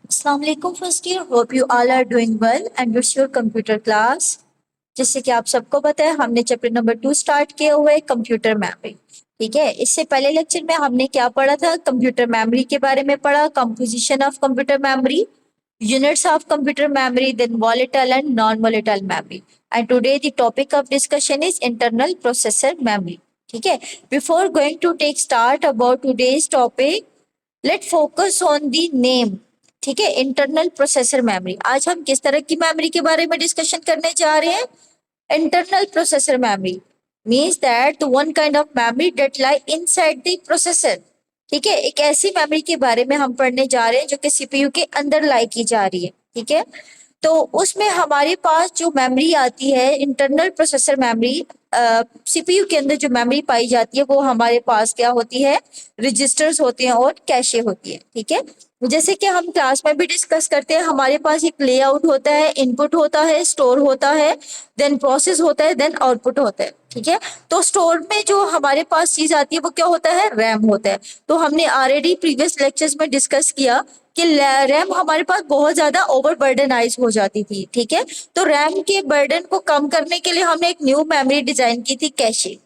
अस्सलाम वालेकुम first year, hope you all are doing well and it's your computer class. जैसे कि आप सबको पता है, हमने चैप्टर नंबर 2 स्टार्ट किया हुआ है, कंप्यूटर मेमोरी। ठीक है, इससे पहले लेक्चर में हमने क्या पढ़ा था? कंप्यूटर मेमोरी के बारे में पढ़ा, composition of computer memory, units of computer memory, then volatile and non volatile memory. And today the topic of discussion is internal processor memory. ठीक है, before going to take start about today's topic, let focus on the name. ठीक है, internal processor memory. आज हम किस तरह की memory के बारे में डिस्कशन करने जा रहे हैं? Internal processor memory means that the one kind of memory that lie inside the processor. ठीक है, एक ऐसी मेमोरी के बारे में हम पढ़ने जा रहे हैं जो कि सीपीयू के अंदर लाई की जा रही है। ठीक है, तो उसमें हमारे पास जो मेमोरी आती है, इंटरनल प्रोसेसर मेमोरी, सीपीयू के अंदर जो मेमोरी पाई जाती है वो हमारे पास क्या होती है? रजिस्टर्स होते हैं और कैशे होती है। ठीक है, जैसे कि हम क्लास में भी डिस्कस करते हैं, हमारे पास एक लेआउट होता है, इनपुट होता है, स्टोर होता है, देन प्रोसेस होता है, देन आउटपुट होता है। ठीक है, तो स्टोर में जो हमारे पास चीज आती है वो क्या होता है? रैम होता है। तो हमने ऑलरेडी प्रीवियस लेक्चर्स में डिस्कस किया कि रैम हमारे पास बहुत ज्यादा ओवर बर्डनाइज हो जाती थी। ठीक है, तो रैम के बर्डन को कम करने के लिए हमने एक न्यू मेमोरी डिजाइन की थी, कैशे।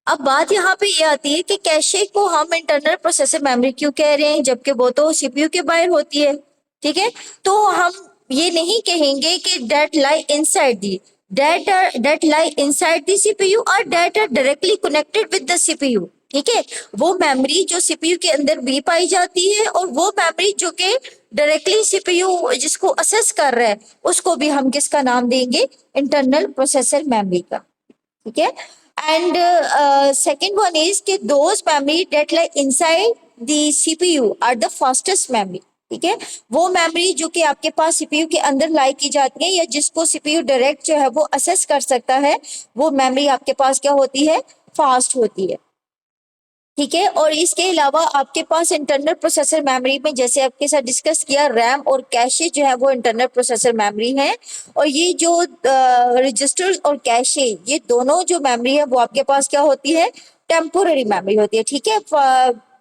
अब बात यहाँ पे ये आती है कि कैशे को हम इंटरनल प्रोसेसर मेमोरी क्यों कह रहे हैं, जबकि वो तो सीपीयू के बाहर होती है। ठीक है, तो हम ये नहीं कहेंगे कि data lie inside the data lie inside the CPU और data are directly connected with the CPU. ठीक है, वो मेमोरी जो सीपीयू के अंदर भी पाई जाती है और वो मेमोरी जो कि डायरेक्टली सीपीयू जिसको असेस कर रहा है उसको भी हम किसका नाम देंगे? इंटरनल प्रोसेसर मेमोरी का। ठीक है, एंड सेकेंड वन इज कि those memory that like inside the CPU are the fastest memory. ठीक है, वो मेमोरी जो कि आपके पास सीपीयू के अंदर लाई की जाती है या जिसको सीपीयू डायरेक्ट जो है वो असेस कर सकता है, वो मेमोरी आपके पास क्या होती है? फास्ट होती है। ठीक है, और इसके अलावा आपके पास इंटरनल प्रोसेसर मेमोरी में, जैसे आपके साथ डिस्कस किया, रैम और कैशे जो है वो इंटरनल प्रोसेसर मेमोरी है। और ये जो रजिस्टर्स और कैशे, ये दोनों जो मेमोरी है वो आपके पास क्या होती है? टेम्पोररी मेमोरी होती है। ठीक है,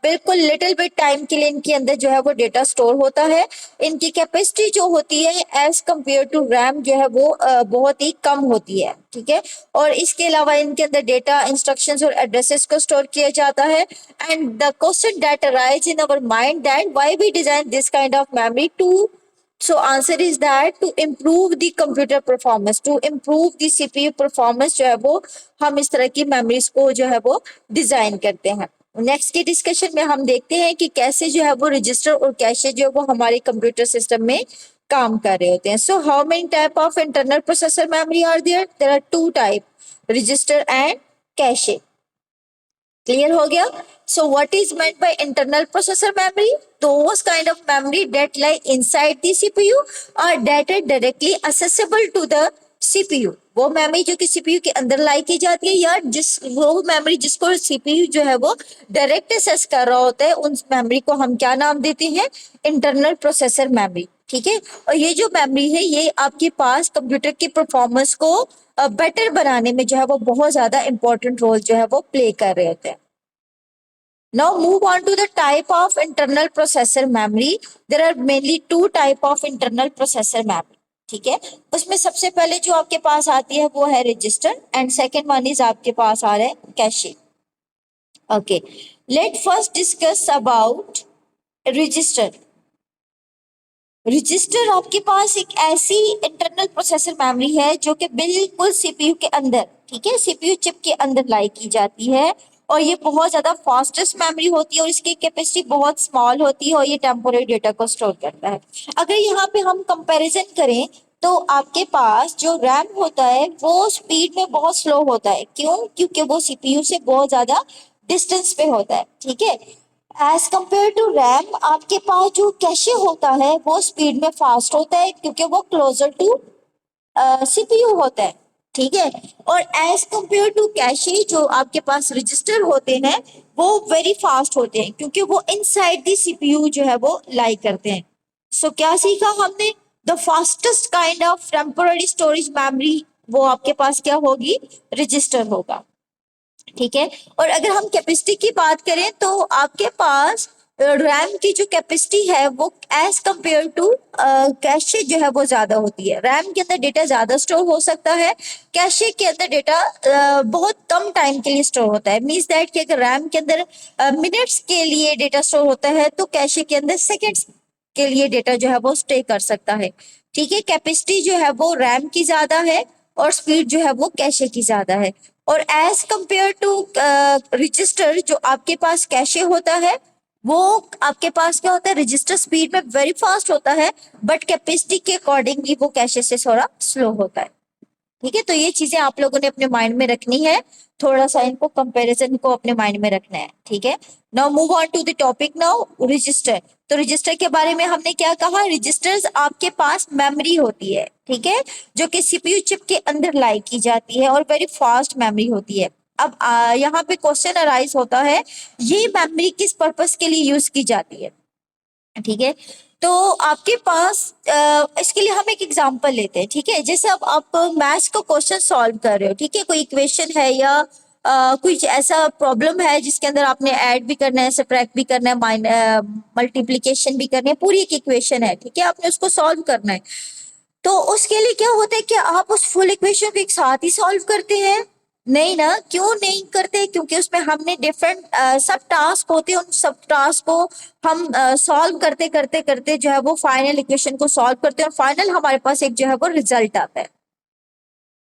बिल्कुल लिटिल बिट टाइम के लिए इनके अंदर जो है वो डेटा स्टोर होता है। इनकी कैपेसिटी जो होती है एज कंपेयर टू रैम जो है वो बहुत ही कम होती है। ठीक है, और इसके अलावा इनके अंदर डेटा, इंस्ट्रक्शंस और एड्रेसेस को स्टोर किया जाता है। And the question that arise in our mind that why we design this kind of memory to, so answer is that to improve the computer performance, to improve the CPU performance जो है वो हम इस तरह की memories को जो है वो डिजाइन करते हैं। नेक्स्ट के डिस्कशन में हम देखते हैं कि कैसे जो है वो रजिस्टर और कैशे जो है वो हमारे कंप्यूटर सिस्टम में काम कर रहे होते हैं। So how many type of internal processor memory are there are two type, register and cache. Clear हो गया? So what is meant by internal processor memory? those kind of memory that lie inside the CPU or that are directly accessible to the CPU। वो memory जो कि CPU के अंदर लाई की जाती है, या वो मेमोरी जिसको सीपीयू जो है वो डायरेक्ट एक्सेस कर रहा होता है, उन मेमोरी को हम क्या नाम देते हैं? Internal processor memory. ठीक है, और ये जो मेमोरी है ये आपके पास कंप्यूटर की परफॉर्मेंस को बेटर बनाने में जो है वो बहुत ज्यादा इंपॉर्टेंट रोल जो है वो प्ले कर रहे होते हैं। Now move on to the type of internal processor memory. There are mainly two type of internal processor memory. ठीक है, उसमें सबसे पहले जो आपके पास आती है वो है register and second one is आपके पास आ रहा है cache. Okay, let first discuss about register. Register आपके पास एक ऐसी इंटरनल प्रोसेसर मेमोरी है जो कि बिल्कुल सीपीयू के अंदर, ठीक है, सीपीयू चिप के अंदर लाई की जाती है। और ये बहुत ज्यादा फास्टेस्ट मेमोरी होती है और इसकी कैपेसिटी बहुत स्मॉल होती है और ये टेम्पोररी डेटा को स्टोर करता है। अगर यहाँ पे हम कंपैरिजन करें तो आपके पास जो रैम होता है वो स्पीड में बहुत स्लो होता है। क्यों? क्योंकि वो सीपीयू से बहुत ज्यादा डिस्टेंस पे होता है। ठीक है, एज कंपेयर टू रैम आपके पास जो कैशे होता है वो स्पीड में फास्ट होता है क्योंकि वो क्लोजर टू सीपीयू होता है। ठीक है, और एज कंपेयर टू कैशे जो आपके पास रजिस्टर होते हैं वो वेरी फास्ट होते हैं क्योंकि वो इनसाइड द सीपीयू जो है वो लाई करते हैं। सो क्या सीखा हमने? The fastest kind of temporary storage memory वो आपके पास क्या होगी? रजिस्टर होगा। ठीक है, और अगर हम कैपेसिटी की बात करें तो आपके पास रैम की जो कैपेसिटी है वो एज कंपेयर टू कैशे जो है वो ज्यादा होती है। रैम के अंदर डेटा ज्यादा स्टोर हो सकता है, कैशे के अंदर डेटा बहुत कम टाइम के लिए स्टोर होता है। मीन्स दैट कि अगर रैम के अंदर मिनट्स के लिए डेटा स्टोर होता है तो कैशे के अंदर सेकेंड्स के लिए डेटा जो है वो स्टे कर सकता है। ठीक है, कैपेसिटी जो है वो रैम की ज्यादा है और स्पीड जो है वो कैशे की ज्यादा है। और एज कंपेयर टू रजिस्टर, जो आपके पास कैशे होता है वो आपके पास क्या होता है, रजिस्टर स्पीड में वेरी फास्ट होता है, बट कैपेसिटी के अकॉर्डिंगली वो कैशे से थोड़ा स्लो होता है। ठीक है, तो ये चीजें आप लोगों ने अपने माइंड में रखनी है, थोड़ा सा इनको कंपैरिजन को अपने माइंड में रखना है। ठीक है, now move on to the topic now register. तो रजिस्टर के बारे में हमने क्या कहा, रजिस्टर्स आपके पास मेमोरी होती है, ठीक है, जो कि सीपीयू चिप के अंदर लाई की जाती है और वेरी फास्ट मेमोरी होती है। अब यहाँ पे क्वेश्चन अराइज होता है, ये मेमोरी किस पर्पस के लिए यूज की जाती है। ठीक है, तो आपके पास इसके लिए हम एक एग्जांपल लेते हैं। ठीक है, जैसे अब आप मैथ्स का क्वेश्चन सॉल्व कर रहे हो, ठीक है, कोई इक्वेशन है या कुछ ऐसा प्रॉब्लम है जिसके अंदर आपने ऐड भी करना है, सब्ट्रैक्ट भी करना है, मल्टीप्लिकेशन भी करनी है, पूरी एक इक्वेशन है, ठीक है, आपने उसको सॉल्व करना है। तो उसके लिए क्या होता है कि आप उस फुल इक्वेशन को एक साथ ही सॉल्व करते हैं? नहीं ना, क्यों नहीं करते? क्योंकि उसमें हमने डिफरेंट सब टास्क होते हैं, उन सब टास्क को हम सॉल्व करते करते करते जो है वो फाइनल इक्वेशन को सॉल्व करते हैं और फाइनल हमारे पास एक जो है वो रिजल्ट आता है।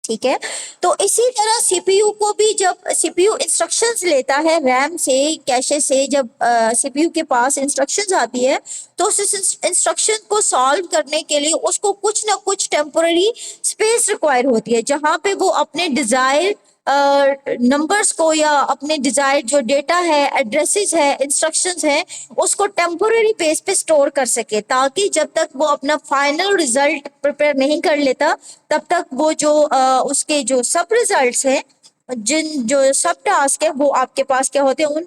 ठीक है, तो इसी तरह सीपीयू को भी, जब सीपीयू इंस्ट्रक्शंस लेता है रैम से, कैशे से, जब सीपीयू के पास इंस्ट्रक्शंस आती है तो उस इंस्ट्रक्शन को सॉल्व करने के लिए उसको कुछ ना कुछ टेम्पोररी स्पेस रिक्वायर होती है, जहां पे वो अपने डिजायर नंबर्स को या अपने डिजायर जो डेटा है, एड्रेसेस है, इंस्ट्रक्शंस है, उसको टेम्पोररी बेस पे स्टोर कर सके, ताकि जब तक वो अपना फाइनल रिजल्ट प्रिपेयर नहीं कर लेता तब तक वो जो उसके जो सब रिजल्ट्स हैं, जिन जो सब टास्क है, वो आपके पास क्या होते हैं, उन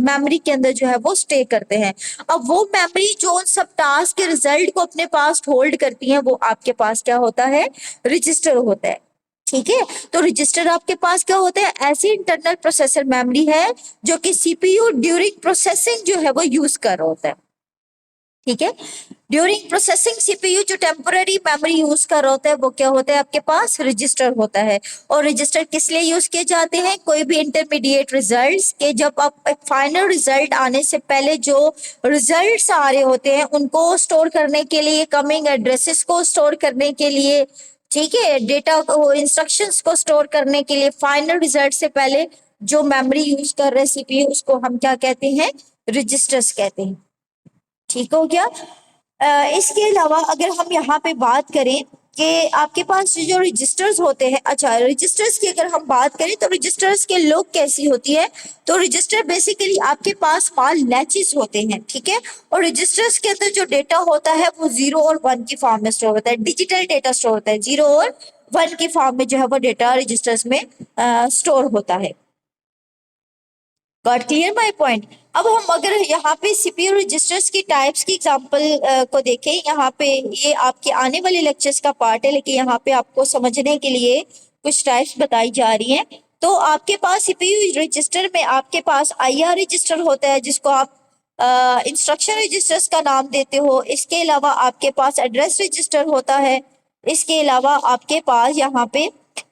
मेमोरी के अंदर जो है वो स्टे करते हैं। अब वो मेमोरी जो उन सब टास्क के रिजल्ट को अपने पास होल्ड करती है, वो आपके पास क्या होता है, रजिस्टर होता है। ठीक है, तो रजिस्टर आपके पास क्या होता है, ऐसी इंटरनल प्रोसेसर मेमोरी है जो कि सीपीयू ड्यूरिंग प्रोसेसिंग जो है वो यूज कर रहा होता है। ठीक है, ड्यूरिंग प्रोसेसिंग सीपीयू जो टेम्पोररी मेमोरी यूज कर रहा होता है वो क्या होता है, आपके पास रजिस्टर होता है। और रजिस्टर किस लिए यूज किए जाते हैं, कोई भी इंटरमीडिएट रिजल्ट्स के, जब आप एक फाइनल रिजल्ट आने से पहले जो रिजल्ट्स आ रहे होते हैं उनको स्टोर करने के लिए, कमिंग एड्रेसेस को स्टोर करने के लिए, ठीक है, डेटा को, इंस्ट्रक्शंस को स्टोर करने के लिए, फाइनल रिजल्ट से पहले जो मेमोरी यूज कर रहे हैं सीपीयू, उसको हम क्या कहते हैं, रजिस्टर्स कहते हैं। ठीक हो गया। इसके अलावा अगर हम यहाँ पे बात करें कि आपके पास जो रजिस्टर्स होते हैं, अच्छा, रजिस्टर्स की अगर हम बात करें तो रजिस्टर्स के लुक कैसी होती है, तो रजिस्टर बेसिकली आपके पास स्मॉल लैचेस होते हैं, ठीक है, और रजिस्टर्स के अंदर जो डेटा होता है वो 0 और 1 की फॉर्म में स्टोर होता है, डिजिटल डेटा स्टोर होता है, 0 और 1 की फॉर्म में जो है वो डेटा रजिस्टर्स में स्टोर होता है। Got clear my point. अब हम अगर यहाँ पे सीपीयू रजिस्टर्स की टाइप्स की एग्जांपल को देखें, यहाँ पे ये आपके आने वाले लेक्चर्स का पार्ट है, लेकिन यहाँ पे आपको समझने के लिए कुछ टाइप्स बताई जा रही हैं। तो आपके पास सीपीयू रजिस्टर में आपके पास आईआर रजिस्टर होता है, जिसको आप इंस्ट्रक्शन रजिस्टर्स का नाम देते हो। इसके अलावा आपके पास एड्रेस रजिस्टर होता है। इसके अलावा आपके पास यहाँ पे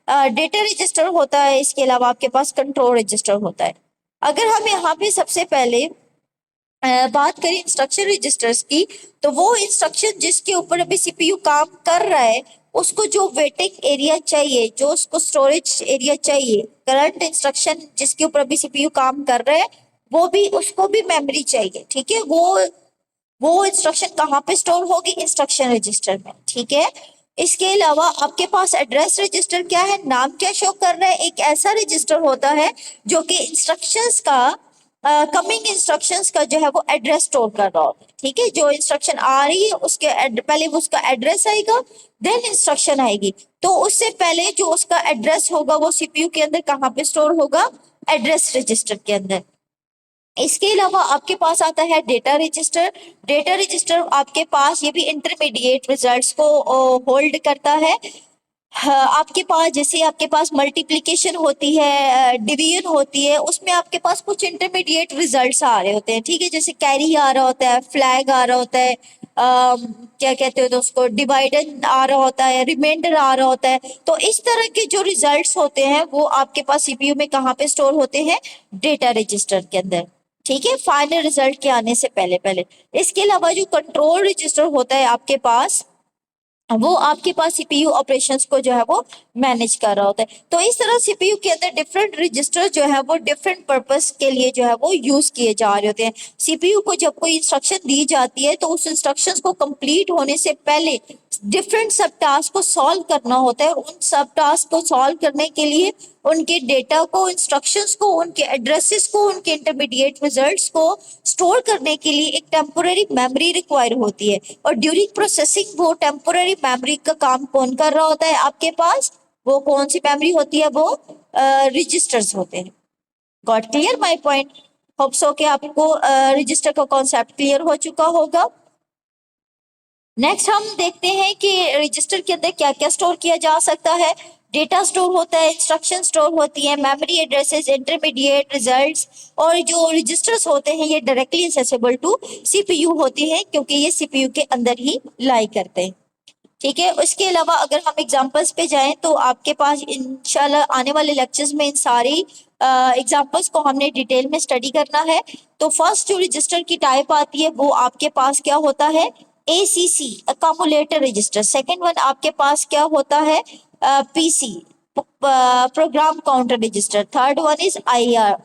डेटा रजिस्टर होता है। इसके अलावा आपके पास कंट्रोल रजिस्टर होता है। अगर हम यहाँ पे सबसे पहले बात करें इंस्ट्रक्शन रजिस्टर्स की, तो वो इंस्ट्रक्शन जिसके ऊपर अभी सीपीयू काम कर रहा है, उसको जो वेटिंग एरिया चाहिए, जो उसको स्टोरेज एरिया चाहिए, करंट इंस्ट्रक्शन जिसके ऊपर अभी सीपीयू काम कर रहा है, वो भी, उसको भी मेमोरी चाहिए। ठीक है, वो इंस्ट्रक्शन कहाँ पे स्टोर होगी, इंस्ट्रक्शन रजिस्टर में। ठीक है, इसके अलावा आपके पास एड्रेस रजिस्टर क्या है, नाम क्या शो कर रहा है, एक ऐसा रजिस्टर होता है जो कि इंस्ट्रक्शंस का, कमिंग इंस्ट्रक्शंस का जो है वो एड्रेस स्टोर कर रहा होता है। ठीक है, जो इंस्ट्रक्शन आ रही है उसके पहले उसका एड्रेस आएगा, देन इंस्ट्रक्शन आएगी, तो उससे पहले जो उसका एड्रेस होगा वो सीपीयू के अंदर कहाँ पे स्टोर होगा, एड्रेस रजिस्टर के अंदर। इसके अलावा आपके पास आता है डेटा रजिस्टर। डेटा रजिस्टर आपके पास ये भी इंटरमीडिएट रिजल्ट्स को होल्ड करता है। हाँ, आपके पास जैसे आपके पास मल्टीप्लिकेशन होती है, डिवीजन होती है, उसमें आपके पास कुछ इंटरमीडिएट रिजल्ट्स आ रहे होते हैं, ठीक है, जैसे कैरी आ रहा होता है, फ्लैग आ रहा होता है, क्या कहते हो तो उसको डिवाइडेंड आ रहा होता है, रिमाइंडर आ रहा होता है। तो इस तरह के जो रिजल्ट्स होते हैं वो आपके पास सीपीयू में कहाँ पे स्टोर होते हैं? डेटा रजिस्टर के अंदर, ठीक है, फाइनल रिजल्ट के आने से पहले पहले। इसके अलावा जो कंट्रोल रजिस्टर होता है आपके पास, वो आपके पास सीपीयू ऑपरेशंस को जो है वो मैनेज कर रहा होता है। तो इस तरह सीपीयू के अंदर डिफरेंट रजिस्टर जो है वो डिफरेंट पर्पस के लिए जो है वो यूज किए जा रहे होते हैं। सीपीयू को जब कोई इंस्ट्रक्शन दी जाती है तो उस इंस्ट्रक्शंस को कंप्लीट होने से पहले डिफरेंट सब टास्क को सॉल्व करना होता है। उन सब टास्क को सॉल्व करने के लिए उनके डेटा को, इंस्ट्रक्शंस को, उनके एड्रेसेस को, उनके इंटरमीडिएट रिजल्ट्स को स्टोर करने के लिए एक टेम्पोररी मेमोरी रिक्वायर होती है। और ड्यूरिंग प्रोसेसिंग वो टेम्पोररी मेमोरी का काम कौन कर रहा होता है आपके पास? वो कौन सी मेमोरी होती है? वो रजिस्टर्स होते हैं। Got clear my point? Hope so कि आपको रजिस्टर का कॉन्सेप्ट क्लियर हो चुका होगा। नेक्स्ट हम देखते हैं कि रजिस्टर के अंदर क्या क्या स्टोर किया जा सकता है। डेटा स्टोर होता है, इंस्ट्रक्शन स्टोर होती है, मेमोरी एड्रेसेस, इंटरमीडिएट रिजल्ट्स। और जो रजिस्टर्स होते हैं ये डायरेक्टली एक्सेसिबल टू सीपीयू होते हैं क्योंकि ये सीपीयू के अंदर ही लाई करते हैं, ठीक है। उसके अलावा अगर हम एग्जांपल्स पे जाएं तो आपके पास इंशाल्लाह आने वाले लेक्चर्स में इन सारी एग्जांपल्स को हमने डिटेल में स्टडी करना है। तो फर्स्ट जो रजिस्टर की टाइप आती है वो आपके पास क्या होता है? ACC, accumulator register. Second one आपके पास क्या होता है? PC, program counter register. Third one is IR,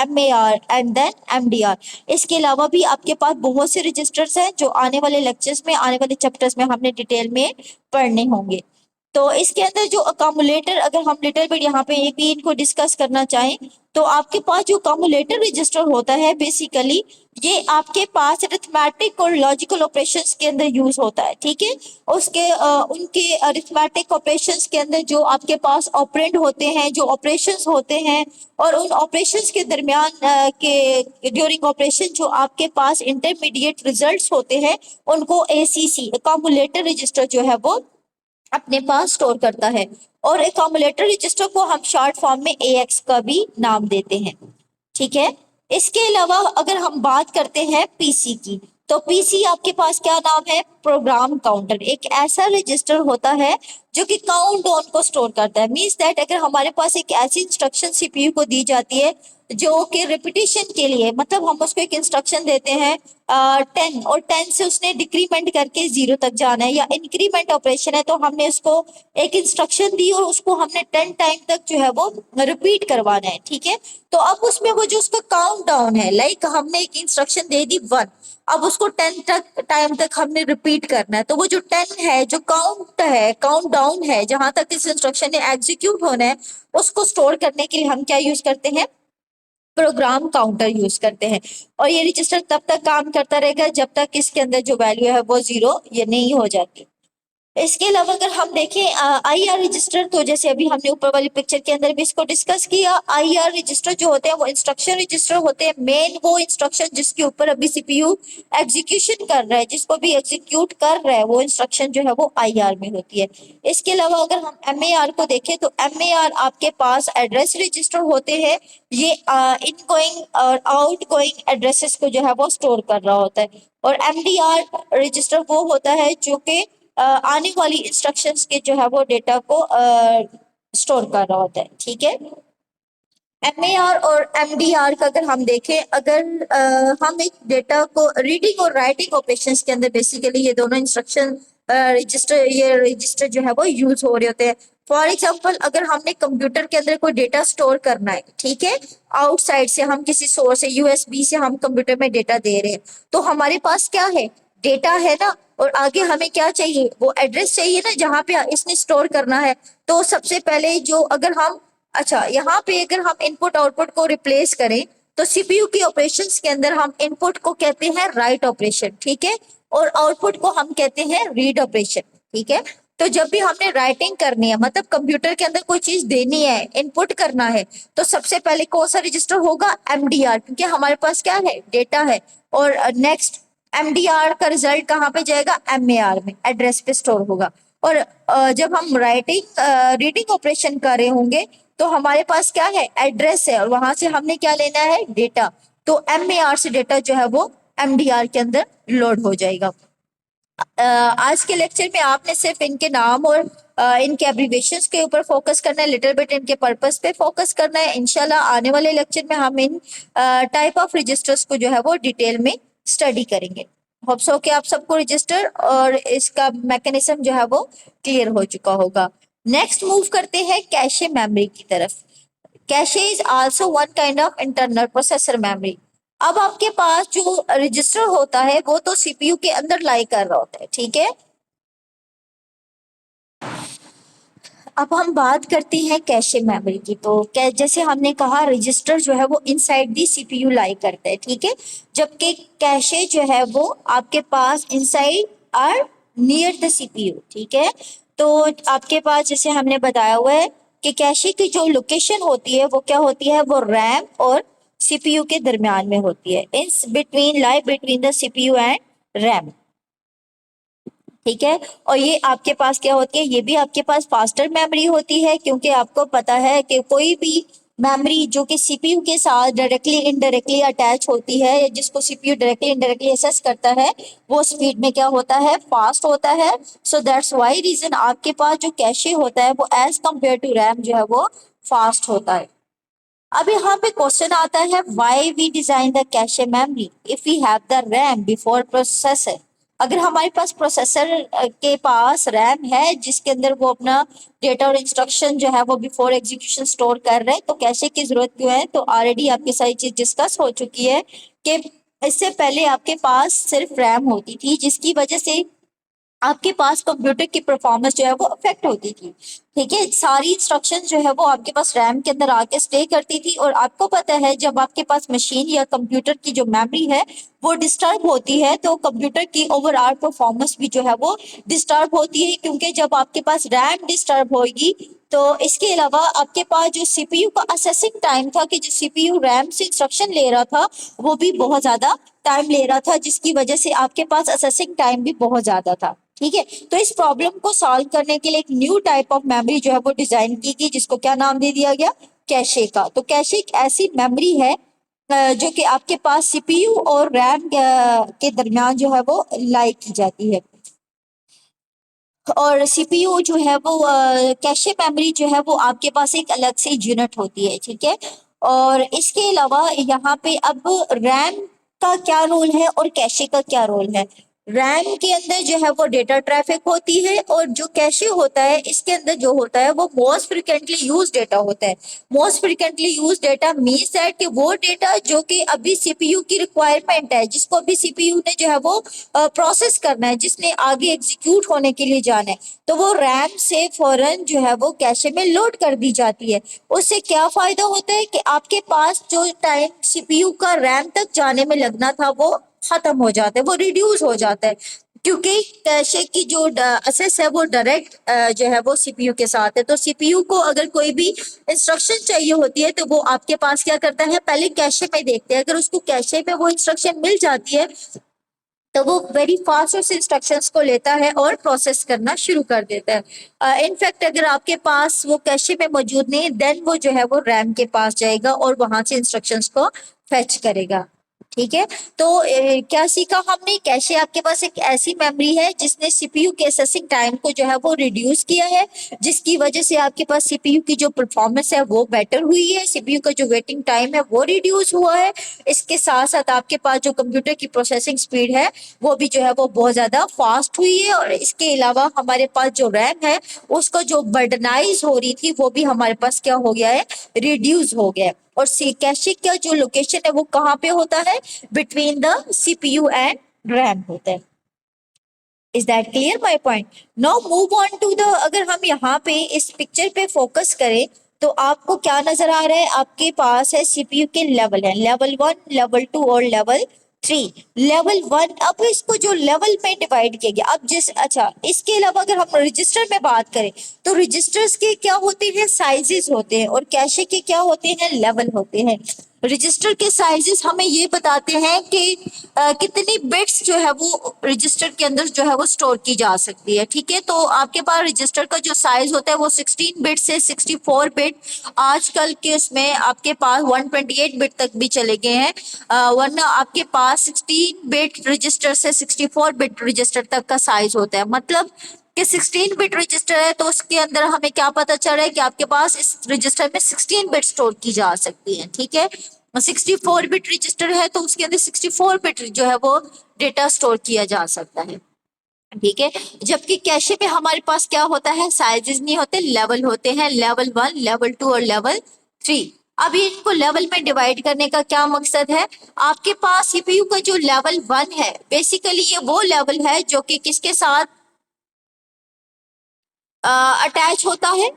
MAR and then MDR. इसके अलावा भी आपके पास बहुत से रजिस्टर्स हैं जो आने वाले लेक्चर्स में, आने वाले चैप्टर्स में हमने डिटेल में पढ़ने होंगे। तो इसके अंदर जो अकोमुलेटर, अगर हम लिटिल बिट यहाँ पे एक भी इनको डिस्कस करना चाहें तो आपके पास जो अकोमुलेटर रजिस्टर होता है बेसिकली ये आपके पास अरिथमेटिक और लॉजिकल ऑपरेशंस के अंदर यूज होता है, ठीक है। उसके उनके अरिथमेटिक ऑपरेशंस के अंदर जो आपके पास ऑपरेंड होते हैं, जो ऑपरेशंस होते हैं, और उन ऑपरेशंस के दरमियान के ड्यूरिंग ऑपरेशन जो आपके पास इंटरमीडिएट रिजल्ट्स होते हैं उनको एसीसी, अकोमुलेटर रजिस्टर जो है वो अपने पास स्टोर करता है। और अकोमुलेटर रजिस्टर को हम शॉर्ट फॉर्म में एएक्स का भी नाम देते हैं, ठीक है। इसके अलावा अगर हम बात करते हैं पीसी की, तो पीसी आपके पास क्या नाम है? Program counter. एक ऐसा रजिस्टर होता है जो कि काउंट डाउन को स्टोर करता है। मींस दैट अगर हमारे पास एक ऐसी इंस्ट्रक्शन सीपीयू को दी जाती है जो कि रिपीटिशन के लिए, मतलब हम उसको एक इंस्ट्रक्शन देते हैं 10 और 10 से उसने डिक्रीमेंट करके 0 तक जाना है, या इंक्रीमेंट ऑपरेशन है तो हमने उसको एक इंस्ट्रक्शन दी और उसको हमने 10 टाइम तक जो है वो रिपीट करवाना है, ठीक है। तो अब उसमें वो जो उसका काउंट डाउन है, लाइक हमने एक इंस्ट्रक्शन दे दी 1, अब उसको 10 तक टाइम तक हमने रिपीट करना है। तो वो जो 10 है, जो काउंट है, काउंट डाउन है, जहां तक इस इंस्ट्रक्शन ने एग्जीक्यूट होना है उसको स्टोर करने के लिए हम क्या यूज करते हैं? प्रोग्राम काउंटर यूज करते हैं। और ये रजिस्टर तब तक काम करता रहेगा जब तक इसके अंदर जो वैल्यू है वो 0 ये नहीं हो जाती। इसके अलावा अगर हम देखें आईआर रजिस्टर, तो जैसे अभी हमने ऊपर वाली पिक्चर के अंदर भी इसको डिस्कस किया, आईआर रजिस्टर जो होते हैं वो इंस्ट्रक्शन रजिस्टर होते हैं। मेन वो इंस्ट्रक्शन जिसके ऊपर अभी सीपीयू एग्जीक्यूशन कर रहा है, जिसको भी एग्जीक्यूट कर रहा है, वो इंस्ट्रक्शन जो है वो आईआर में होती है। इसके अलावा अगर हम एमएआर को देखें तो एमएआर आपके पास एड्रेस रजिस्टर होते हैं। ये इनगोइंग और आउटगोइंग एड्रेसेस को जो है वो स्टोर कर रहा होता है। और एमडीआर रजिस्टर वो होता है जो कि आने वाली इंस्ट्रक्शंस के जो है वो डेटा को स्टोर कर रहा होता है, ठीक है। एमएआर और एमडीआर का अगर हम देखें, अगर हम एक डेटा को रीडिंग और राइटिंग ऑपरेशंस के अंदर बेसिकली ये दोनों इंस्ट्रक्शन रजिस्टर, ये रजिस्टर जो है वो यूज हो रहे होते हैं। फॉर एग्जाम्पल अगर हमने कंप्यूटर के अंदर कोई डेटा स्टोर करना है, ठीक है, आउटसाइड से हम किसी सोर्स से, यूएसबी से हम कंप्यूटर में डेटा दे रहे हैं, तो हमारे पास क्या है? डेटा है ना। और आगे हमें क्या चाहिए? वो एड्रेस चाहिए ना जहाँ पे इसने स्टोर करना है। तो सबसे पहले जो अगर हम, अच्छा यहाँ पे अगर हम इनपुट आउटपुट को रिप्लेस करें तो सीपीयू की ऑपरेशंस के अंदर हम इनपुट को कहते हैं राइट ऑपरेशन, ठीक है, और आउटपुट को हम कहते हैं रीड ऑपरेशन, ठीक है। तो जब भी हमने राइटिंग करनी है, मतलब कंप्यूटर के अंदर कोई चीज देनी है, इनपुट करना है, तो सबसे पहले कौन सा रजिस्टर होगा? एमडीआर, क्योंकि हमारे पास क्या है? डेटा है। और नेक्स्ट एमडीआर का रिजल्ट कहाँ पे जाएगा? एमएआर में, एड्रेस पे स्टोर होगा। और जब हम रीडिंग ऑपरेशन कर रहे होंगे तो हमारे पास क्या है, एड्रेस है, और वहां से हमने क्या लेना है, डेटा। तो MAR से डेटा जो है वो MDR के अंदर लोड हो जाएगा। आज के लेक्चर में आपने सिर्फ इनके नाम और इनके एब्रीविएशंस के ऊपर फोकस करना है, लिटिल बिट इनके पर्पस पे फोकस करना है। इंशाल्लाह आने वाले लेक्चर में हम इन टाइप ऑफ रजिस्टर्स को जो है वो डिटेल में स्टडी करेंगे। होप सो कि आप सबको रजिस्टर और इसका मैकेनिज्म जो है वो क्लियर हो चुका होगा। नेक्स्ट मूव करते हैं कैशे मेमोरी की तरफ। Cache is also one kind of internal processor memory. अब आपके पास जो रजिस्टर होता है वो तो CPU के अंदर लाई कर रहा होता है, ठीक है। अब हम बात करते हैं कैशे मेमोरी की। तो जैसे हमने कहा रजिस्टर जो है वो इनसाइड दी CPU लाई करता है, ठीक है, जबकि कैशे जो है वो आपके पास inside or near the CPU, ठीक है। तो आपके पास जैसे हमने बताया हुआ है कि कैशे की जो लोकेशन होती है वो क्या होती है, वो रैम और CPU के दरमियान में होती है, in between lie between the CPU and RAM, ठीक है। और ये आपके पास क्या होती है, ये भी आपके पास फास्टर मेमोरी होती है, क्योंकि आपको पता है कि कोई भी मेमोरी जो कि CPU के साथ डायरेक्टली इनडायरेक्टली अटैच होती है, या जिसको CPU डायरेक्टली इनडायरेक्टली असेस करता है, वो स्पीड में क्या होता है, फास्ट होता है। सो दैट्स वाई रीजन आपके पास जो कैशे होता है वो एज कंपेयर टू रैम जो है वो फास्ट होता है। अब यहाँ पे क्वेश्चन आता है, why we design the cache memory if we have the RAM before processor. अगर हमारे पास प्रोसेसर के पास रैम है जिसके अंदर वो अपना डेटा और इंस्ट्रक्शन जो है वो बिफोर एग्जीक्यूशन स्टोर कर रहे हैं, तो कैशे की जरूरत क्यों है। तो ऑलरेडी आपकी सारी चीज डिस्कस हो चुकी है कि इससे पहले आपके पास सिर्फ रैम होती थी, जिसकी वजह से आपके पास कंप्यूटर की परफॉर्मेंस जो है वो अफेक्ट होती थी, ठीक है। सारी इंस्ट्रक्शन जो है वो आपके पास रैम के अंदर आके स्टे करती थी, और आपको पता है जब आपके पास मशीन या कंप्यूटर की जो मेमोरी है वो डिस्टर्ब होती है तो कंप्यूटर की ओवरऑल परफॉर्मेंस भी जो है वो डिस्टर्ब होती है, क्योंकि जब आपके पास रैम डिस्टर्ब होगी तो इसके अलावा आपके पास जो CPU का असेसिंग टाइम था, कि जो CPU रैम से इंस्ट्रक्शन ले रहा था वो भी बहुत ज्यादा टाइम ले रहा था, जिसकी वजह से आपके पास असेसिंग टाइम भी बहुत ज्यादा था, ठीक है। तो इस प्रॉब्लम को सॉल्व करने के लिए एक न्यू टाइप ऑफ मेमोरी जो है वो डिजाइन की गई, जिसको क्या नाम दे दिया गया, कैशे का। तो कैशे एक ऐसी मेमोरी है जो कि आपके पास CPU और रैम के दरमियान जो है वो लाई की जाती है। और CPU जो है वो कैशे मेमोरी जो है वो आपके पास एक अलग से यूनिट होती है, ठीक है। और इसके अलावा यहाँ पे अब रैम का क्या रोल है और कैशे का क्या रोल है। रैम के अंदर जो है वो डेटा ट्रैफिक होती है, और जो कैशे होता है इसके अंदर जो होता है वो मोस्ट फ्रिक्वेंटली यूज डेटा होता है। Most frequently use data means that कि वो डेटा जो कि अभी CPU की रिक्वायरमेंट है, जिसको अभी CPU ने जो है वो प्रोसेस करना है, जिसने आगे एग्जीक्यूट होने के लिए जाना है, तो वो रैम से फौरन जो है वो कैशे में लोड कर दी जाती है। उससे क्या फायदा होता है कि आपके पास जो टाइम CPU का रैम तक जाने में लगना था वो खत्म हो जाता है, वो रिड्यूस हो जाता है, क्योंकि कैशे की जो असेस है वो डायरेक्ट जो है वो CPU के साथ है। तो CPU को अगर कोई भी इंस्ट्रक्शन चाहिए होती है तो वो आपके पास क्या करता है, पहले कैशे में देखते हैं, अगर उसको कैशे में वो इंस्ट्रक्शन मिल जाती है तो वो वेरी फास्ट उस इंस्ट्रक्शंस को लेता है और प्रोसेस करना शुरू कर देता है। इनफैक्ट अगर आपके पास वो कैशे में मौजूद नहीं, देन वो जो है वो रैम के पास जाएगा और वहां से इंस्ट्रक्शंस को फेच करेगा, ठीक है। तो क्या सीखा हमने, कैशे आपके पास एक ऐसी मेमोरी है जिसने CPU के असेसिंग टाइम को जो है वो रिड्यूस किया है, जिसकी वजह से आपके पास CPU की जो परफॉर्मेंस है वो बेटर हुई है, CPU का जो वेटिंग टाइम है वो रिड्यूस हुआ है। इसके साथ साथ आपके पास जो कंप्यूटर की प्रोसेसिंग स्पीड है वो भी जो है वो बहुत ज्यादा फास्ट हुई है। और इसके अलावा हमारे पास जो रैम है उसको जो बर्डनाइज हो रही थी वो भी हमारे पास क्या हो गया है, रिड्यूस हो गया है। और कैशे का जो लोकेशन है वो कहाँ पे होता है, between the CPU and RAM होता है। Is that clear my point. Now move on to the, अगर हम यहाँ पे इस पिक्चर पे फोकस करें तो आपको क्या नजर आ रहा है, आपके पास है CPU के लेवल है, लेवल 1, लेवल 2 और लेवल 3। लेवल 1, अब इसको जो लेवल में डिवाइड किया गया, अब जिस अच्छा इसके अलावा अगर हम रजिस्टर में बात करें तो रजिस्टर्स के क्या होते हैं, साइजेस होते हैं, और कैशे के क्या होते हैं, लेवल होते हैं। रजिस्टर के साइजेस हमें ये बताते हैं कि कितनी बिट्स जो है वो रजिस्टर के अंदर जो है वो स्टोर की जा सकती है। ठीक है, तो आपके पास रजिस्टर का जो साइज होता है वो 16 बिट से 64 बिट, आजकल के उसमें आपके पास 128 बिट तक भी चले गए हैं। वरना आपके पास 16 बिट रजिस्टर से 64 बिट रजिस्टर तक का साइज होता है। मतलब कि 16 बिट रजिस्टर है तो उसके अंदर हमें क्या पता चल रहा है कि आपके पास इस रजिस्टर में 16 बिट स्टोर की जा सकती है। ठीक है, 64 बिट रजिस्टर है तो उसके अंदर 64 बिट जो है वो डेटा स्टोर किया जा सकता है। ठीक है, जबकि कैशे में हमारे पास क्या होता है, साइजेस नहीं होते, लेवल होते हैं, लेवल 1, लेवल 2 और लेवल 3। अब इनको लेवल में डिवाइड करने का क्या मकसद है, आपके पास सीपीयू का जो लेवल 1 है बेसिकली ये वो लेवल है जो कि किसके साथ अटैच होता है।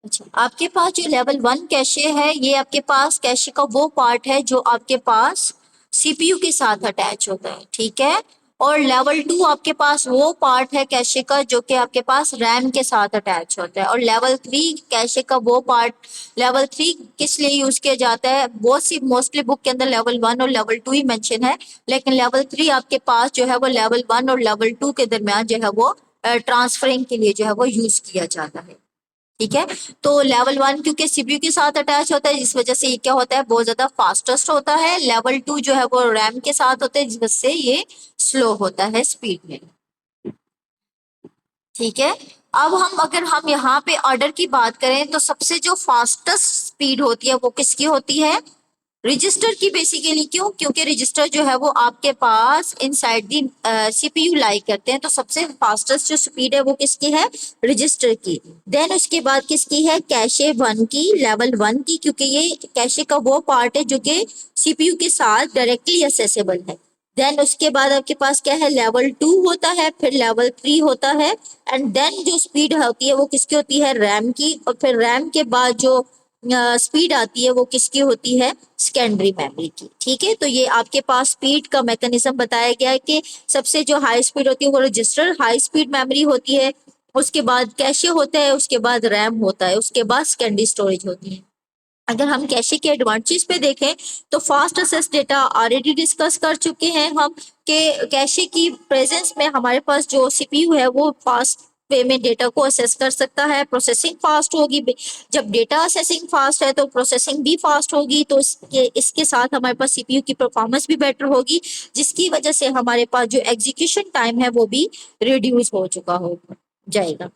अच्छा, आपके पास जो लेवल 1 कैशे है ये आपके पास कैशे का वो पार्ट है जो आपके पास सीपीयू के साथ अटैच होता है। ठीक है, और लेवल 2 आपके पास वो पार्ट है कैशे का जो कि आपके पास रैम के साथ अटैच होता है। और लेवल 3 कैशे का वो पार्ट, लेवल 3 किस लिए यूज किया जाता है, बहुत सी मोस्टली बुक के अंदर लेवल 1 और लेवल 2 ही मेंशन है, लेकिन लेवल 3 आपके पास जो है वो लेवल 1 और लेवल 2 के दरमियान जो है वो ट्रांसफरिंग के लिए जो है वो यूज किया जाता है। ठीक है, तो लेवल 1 क्योंकि सीपीयू के साथ अटैच होता है जिस वजह से ये क्या होता है, बहुत ज्यादा फास्टेस्ट होता है। लेवल 2 जो है वो रैम के साथ होता है जिससे ये स्लो होता है स्पीड में। ठीक है, अब हम अगर हम यहाँ पे ऑर्डर की बात करें तो सबसे जो फास्टेस्ट स्पीड होती है वो किसकी होती है, रजिस्टर की बेसिकली। क्यों, क्योंकि रजिस्टर जो है वो आपके पास इनसाइड दी सीपीयू लाई करते हैं, तो सबसे फास्टेस्ट जो स्पीड है वो किसकी है, रजिस्टर की। देन उसके बाद किसकी है, कैशे 1 की, लेवल 1 की, क्योंकि ये कैशे का वो पार्ट है जो कि सीपीयू के साथ डायरेक्टली असेसेबल है। देन उसके बाद आपके पास क्या है, लेवल 2 होता है, फिर लेवल 3 होता है, एंड देन जो स्पीड होती है वो किसकी होती है, रैम की, और फिर रैम के बाद जो स्पीड आती है वो किसकी होती है, सेकेंडरी मेमोरी की। ठीक है, तो ये आपके पास स्पीड का मैकेनिज्म बताया गया है कि सबसे जो हाई स्पीड होती है वो रजिस्टर हाई स्पीड मेमोरी होती है, उसके बाद कैशे होता है, उसके बाद रैम होता है, उसके बाद सेकेंडरी स्टोरेज होती है। अगर हम कैशे के एडवांटेज पे देखें तो fast access data already discuss कर चुके हैं हम, कि कैशे की प्रेजेंस में हमारे पास जो सीपीयू है वो फास्ट वे में डेटा को असेस कर सकता है, प्रोसेसिंग फास्ट होगी। जब डेटा असेसिंग फास्ट है तो प्रोसेसिंग भी फास्ट होगी, तो इसके साथ हमारे पास सीपीयू की परफॉर्मेंस भी बेटर होगी, जिसकी वजह से हमारे पास जो एग्जीक्यूशन टाइम है वो भी रिड्यूस हो चुका हो जाएगा।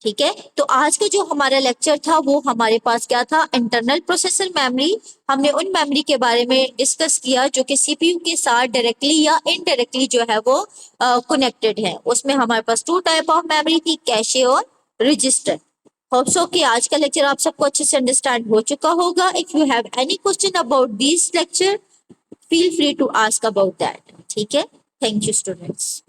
ठीक है, तो आज का जो हमारा लेक्चर था वो हमारे पास क्या था, इंटरनल प्रोसेसर मेमोरी। हमने उन मेमोरी के बारे में डिस्कस किया जो कि सीपीयू के साथ डायरेक्टली या इनडायरेक्टली जो है वो कनेक्टेड है। उसमें हमारे पास 2 टाइप ऑफ मेमोरी थी, कैशे और रजिस्टर। होप सो कि आज का लेक्चर आप सबको अच्छे से अंडरस्टैंड हो चुका होगा। If you have any question about this lecture, feel free to ask about that. ठीक है, थैंक यू स्टूडेंट्स।